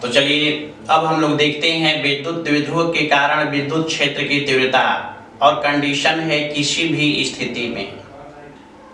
तो चलिए अब हम लोग देखते हैं विद्युत द्विध्रुव के कारण विद्युत क्षेत्र की तीव्रता और कंडीशन है किसी भी स्थिति में।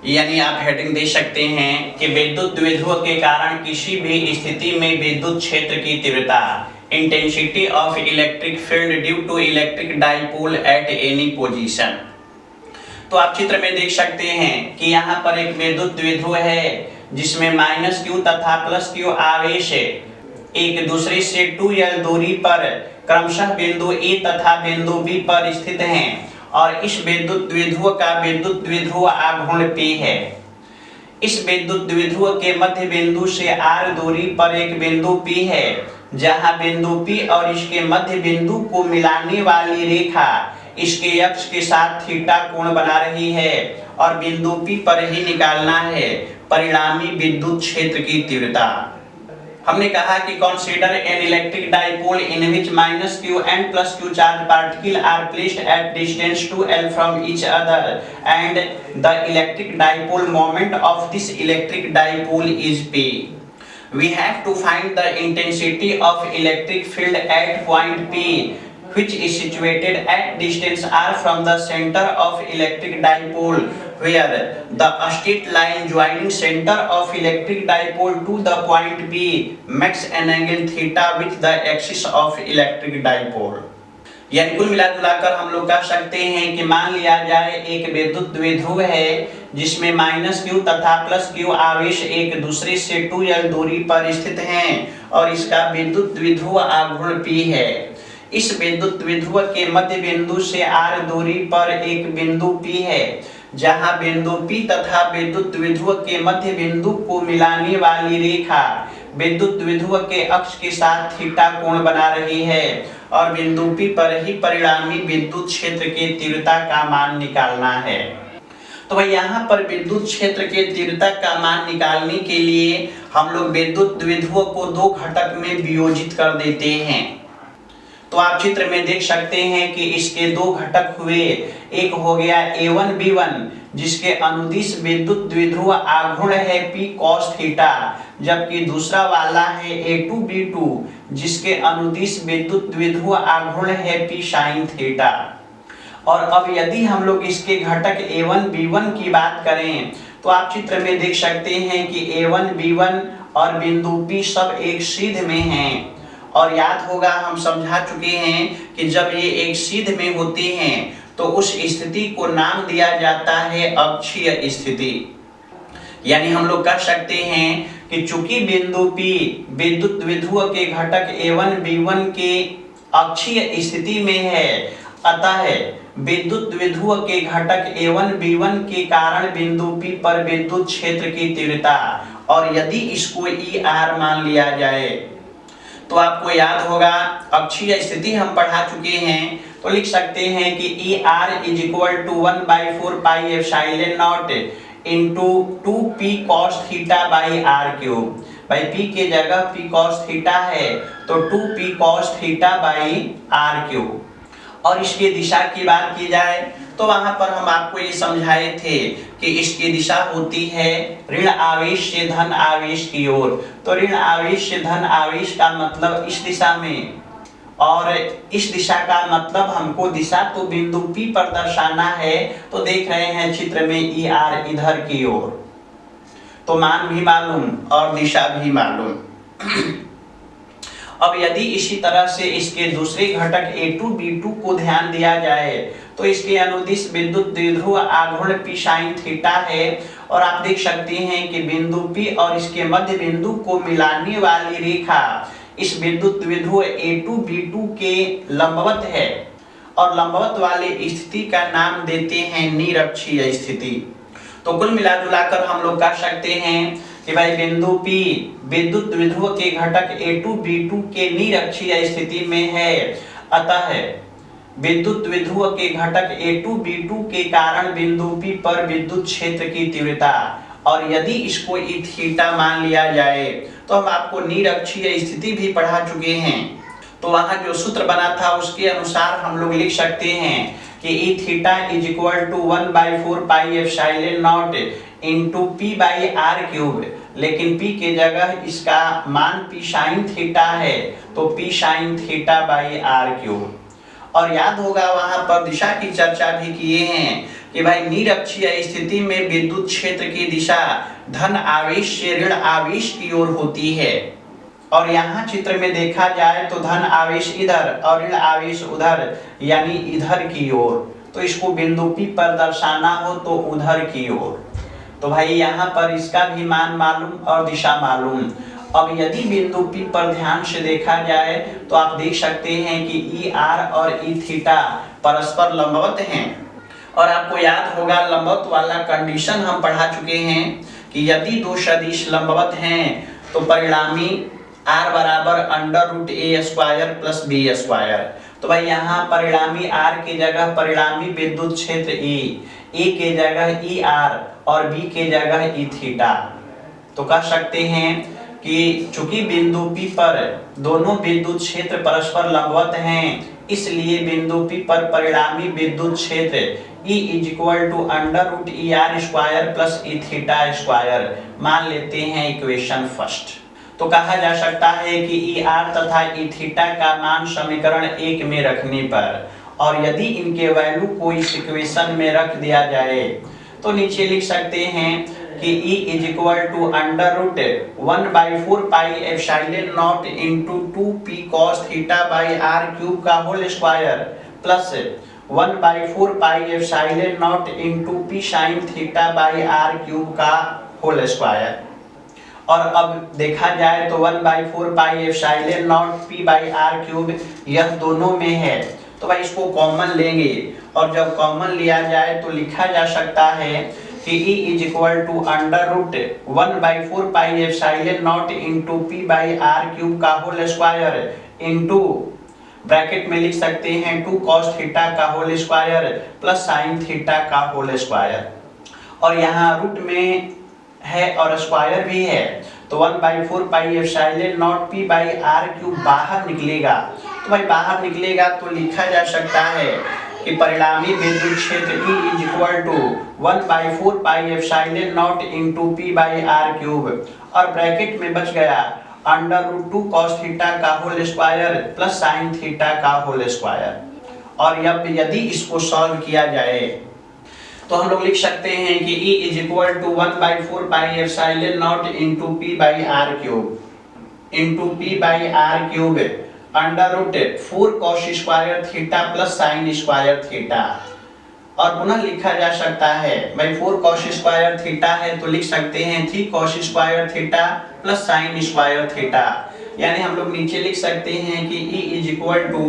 यानी आप हेडिंग दे सकते हैं कि विद्युत द्विध्रुव के कारण किसी भी स्थिति में विद्युत क्षेत्र की तीव्रता, intensity of electric field due to electric dipole at any position. तो आप चित्र में देख सकते हैं कि यहाँ पर एक विद्युत द्विध्रुव है जिसमें -q तथा +q आवेश एक दूसरे से 2l दूरी पर क्रमशः बिंदु A तथा बिंदु B पर स्थित हैं और इस विद्युत द्विध्रुव का विद्युत द्विध्रुव आघूर्ण P है। इस विद्युत द्विध्रुव के मध्य बिंदु से r दूरी पर एक बिंदु P है जहां बिंदु P और इसके मध्य बिंदु को मिलाने वाली रेखा इसके अक्ष के साथ थीटा कोण बना रही है और बिंदु P पर ही निकालना है परिणामी विद्युत क्षेत्र की तीव्रता। हमने कहा कि consider an electric dipole in which -q and +q charge particles are placed at distance 2l from each other and the electric dipole moment of this electric dipole is P. We have to find the intensity of electric field at point P, which is situated at distance r from the center of electric dipole, where the straight line joining center of electric dipole to the point P makes an angle theta with the axis of electric dipole। यानी कुल मिलाकर हम लोग कह सकते हैं कि मान लिया जाए एक विद्युत द्विध्रुव है जिसमें -q तथा +q आवेश एक दूसरे से 2l दूरी पर स्थित हैं और इसका विद्युत द्विध्रुव आघूर्ण P है। इस विद्युत द्विध्रुव के मध्य बिंदु से r दूरी पर एक बिंदु P है जहां बिंदु P तथा विद्युत द्विध्रुव के मध्य बिंदु को मिलाने वाली रेखा विद्युत द्विध्रुव के अक्ष के साथ थीटा कोण बना रही है और बिंदु P पर ही परिणामी विद्युत क्षेत्र की तीव्रता का मान निकालना है। तो भाई यहाँ पर विद्युत क्षेत्र के तीव्रता का मान निकालने के लिए हम लोग विद्युत द्विध्रुव को दो घटक में वियोजित कर देते हैं। तो आप चित्र में देख सकते हैं कि इसके दो घटक हुए, एक हो गया A1 B1 जिसके अनुदिश विद्युत द्विध्रुव आघूर्ण है P cos थीटा, जबकि दूसरा वाला है A2 B2 जिसके अनुदिश विद्युत द्विध्रुव आघूर्ण है P sin थीटा। और अब यदि हम लोग इसके घटक A1 B1 की बात करें तो आप चित्र में देख सकते हैं कि A1 B1 और बिंदु P सब एक सीध में हैं और याद होगा हम समझा चुके हैं कि जब ये एक सीध में होते हैं तो उस स्थिति को नाम दिया जाता है अक्षीय स्थिति। यानी हम लोग कह सकते हैं कि चूंकि बिंदु P विद्युत द्विध्रुव के घटक A1 B1 के अक्षीय स्थिति में है, अतः विद्युत द्विध्रुव के घटक A1 B1 के कारण बिंदु P पर विद्युत क्षेत्र की तीव्रता, और यदि इसको ER मान लिया जाए तो आपको याद होगा अक्षीय स्थिति हम पढ़ा चुके हैं, तो लिख सकते हैं कि ER = 1/4 pi epsilon not into 2p cos theta by r3। भाई p के जगह p cos थीटा है तो 2p cos theta by r3। और इसकी दिशा की बात की जाए तो वहां पर हम आपको ये समझाए थे कि इसकी दिशा होती है ऋण आवेश से धन आवेश की ओर। तो ऋण आवेश से धन आवेश का मतलब इस दिशा में, और इस दिशा का मतलब हमको दिशा तो बिंदु P पर दर्शाना है, तो देख रहे हैं चित्र में ER इधर की ओर, तो मान भी मालूम और दिशा भी मालूम। अब यदि इसी तरह से इसके दूसरे घटक A2 B2 को ध्यान दिया जाए तो इसके अनुदिश विद्युत द्विध्रुव आघूर्ण P sin थीटा है और आप देख सकते हैं कि बिंदु P और इसके मध्य बिंदु को मिलाने वाली रेखा इस विद्युत द्विध्रुव A2 B2 के लंबवत है और लंबवत वाले स्थिति का नाम देते हैं निरक्षीय स्थिति। तो कुल मिलाजुलाकर हम लोग कह सकते हैं कि भाई बिंदु P विद्युत द्विध्रुव के घटक A2 B2 के निरक्षीय स्थिति में है, अतः विद्युत द्विध्रुव के घटक A2 B2 के कारण बिंदु P पर विद्युत क्षेत्र की तीव्रता, और यदि इसको थीटा मान लिया जाए तो हम आपको निरक्षीय स्थिति भी पढ़ा चुके हैं, तो वहां जो सूत्र बना था उसके अनुसार हम लोग लिख सकते हैं कि E θ = 1/4 pi epsilon not into P by R cube, लेकिन p के जगह इसका मान p साइन थीटा है तो p sine theta by R cube. और याद होगा वहां पर दिशा की चर्चा भी किए हैं कि भाई निरक्षीय स्थिति में विद्युत क्षेत्र की दिशा धन आवेश से ऋण आवेश की ओर होती है। और यहाँ चित्र में देखा जाए तो धन आवेश इधर और ऋण आवेश उधर, यानी इधर की ओर। तो इसको बिंदु P पर दर्शाना हो तो उधर की ओर। तो भाई यहाँ पर इसका भी मान मालूम और दिशा मालूम। अब यदि बिंदु P पर ध्यान से देखा जाए तो आप देख सकते हैं कि ER और Eθ परस्पर लंबवत हैं। और आपको याद होगा लंबवत वाला कंडीशन हम पढ़ा चुके हैं कि यदि दो सदिश लंबवत हैं तो परिणामी r बराबर अंडर रूट ए स्क्वायर प्लस बी स्क्वायर। तो भाई यहाँ परिणामी r की जगह परिणामी विद्युत क्षेत्र ए के जगह ER और B के जगह Eθ। तो कह सकते हैं कि चूंकि बिंदु P पर दोनों विद्युत क्षेत्र परस्पर लंबवत हैं, इसलिए बिंदु P पर परिणामी विद्युत क्षेत्र E equal to under root ER square plus Eθ square मान लेते हैं इक्वेशन फर्स्ट। तो कहा जा सकता है कि ER तथा Eθ का मान समीकरण 1 में रखने पर, और यदि इनके वैल्यू को इस इक्वेशन में रख दिया जाए तो नीचे लिख सकते हैं कि E equal to under root 1/4 pi epsilon not into 2p cos theta by R cube का whole square plus 1/4 pi epsilon not into p sine theta by R cube का होल स्क्वायर। और अब देखा जाए तो 1/4 pi epsilon not p by R cube यह दोनों में है, तो भाई इसको कॉमन लेंगे। और जब कॉमन लिया जाए तो लिखा जा सकता है कि E equal to under root 1/4 pi epsilon not into p by R cube का होल स्क्वायर इंटू ब्रैकेट में लिख सकते हैं 2 cos थीटा का whole square plus sine theta का होल स्क्वायर। और यहाँ रूट में है और स्क्वायर भी है, तो 1/4 pi epsilon not p by R cube बाहर निकलेगा। तो भाई बाहर निकलेगा तो लिखा जा सकता है कि परिणामी विद्युत क्षेत्र E equal to 1/4 pi epsilon not into p by R cube, और ब्रैकेट में बच गया अंडर रूट 2 cos थीटा का whole square plus sine theta का होल स्क्वायर। और यदि इसको सॉल्व किया जाए तो हम लोग लिख सकते हैं कि E equal to 1/4 pi epsilon not into p by R cube under root 4 cos square theta plus sine square theta. और पुनः लिखा जा सकता है भाई 4 cos स्क्वायर थीटा है तो लिख सकते हैं 3 cos square theta plus sine square theta. यानी हम लोग नीचे लिख सकते हैं कि E equal to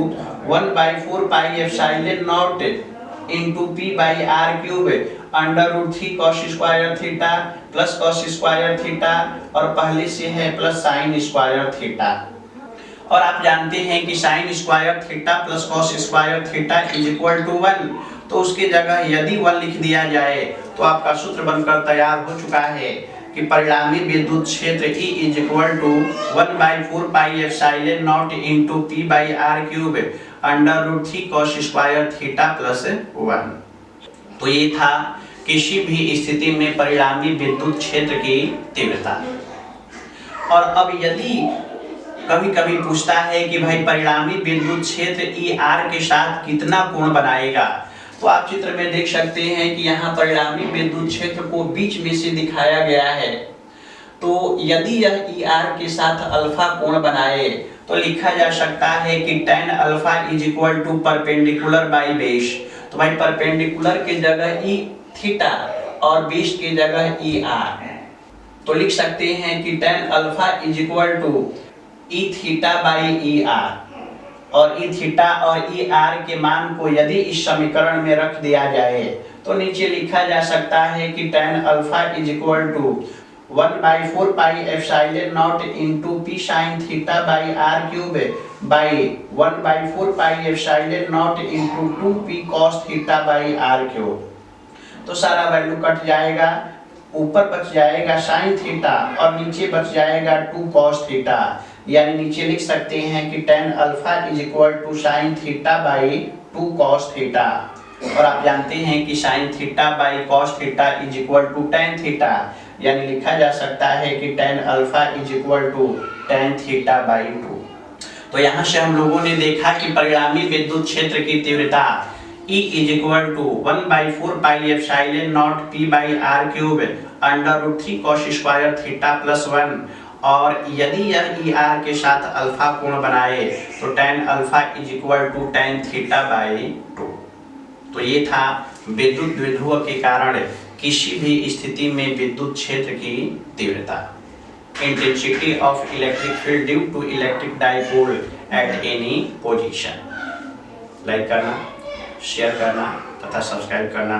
1/4 pi epsilon not into p by R cube under root 3 cos square theta plus cos square theta, और पहले से है प्लस साइन स्क्वायर थीटा। और आप जानते हैं कि sine square theta plus cos square theta is equal to 1, तो उसके जगह यदि 1 लिख दिया जाए तो आपका सूत्र बनकर तैयार हो चुका है कि परिणामी विद्युत क्षेत्र E is equal to 1/4 pi epsilon not into p by R cube under root 3 cos square theta plus 1। तो ये था किसी भी स्थिति में परिणामी विद्युत क्षेत्र की तीव्रता। और अब यदि कभी कभी पूछता है कि भाई परिणामी विद्युत क्षेत्र ER के साथ कितना कोण बनाएगा, तो आप चित्र में देख सकते हैं कि यहाँ परिणामी विद्युत क्षेत्र को बीच में से दिखाया गया है। तो यदि यह ER के साथ अल्फा कोण बनाए तो लिखा जा सकता है कि tan alpha is equal to perpendicular by base. तो भाई परपेंडिकुलर के जगह E थीटा और बेस के जगह ER, तो लिख सकते हैं कि tan alpha is equal to E theta by ER, और E थीटा और ER के मान को यदि इस समीकरण में रख दिया जाए तो नीचे लिखा जा सकता है कि tan alpha is equal to 1/4 pi epsilon not into p sine theta by R cube by 1/4 pi epsilon not into 2p cos theta by R cube. तो सारा वैल्यू कट जाएगा, ऊपर बच जाएगा साइन थीटा और नीचे बच जाएगा 2 cos थीटा। यानी नीचे लिख सकते हैं कि tan alpha is equal to sine theta by 2 cos theta. और आप जानते हैं कि sine theta by cos theta is equal to tan theta, यानी लिखा जा सकता है कि tan alpha is equal to tan theta by 2। तो यहाँ से हम लोगों ने देखा कि परिणामी विद्युत क्षेत्र की तीव्रता E is equal to 1/4 pi epsilon not P by R cube √3 cos square theta plus 1, और यदि यह ई आर के साथ अल्फा कोण बनाए तो tan alpha is equal to tan theta by 2। तो ये था विद्युत द्विध्रुव के कारण किसी भी स्थिति में विद्युत क्षेत्र की तीव्रता, intensity of electric field due to electric dipole at any position. Like करना, शेयर करना तथा सब्सक्राइब करना।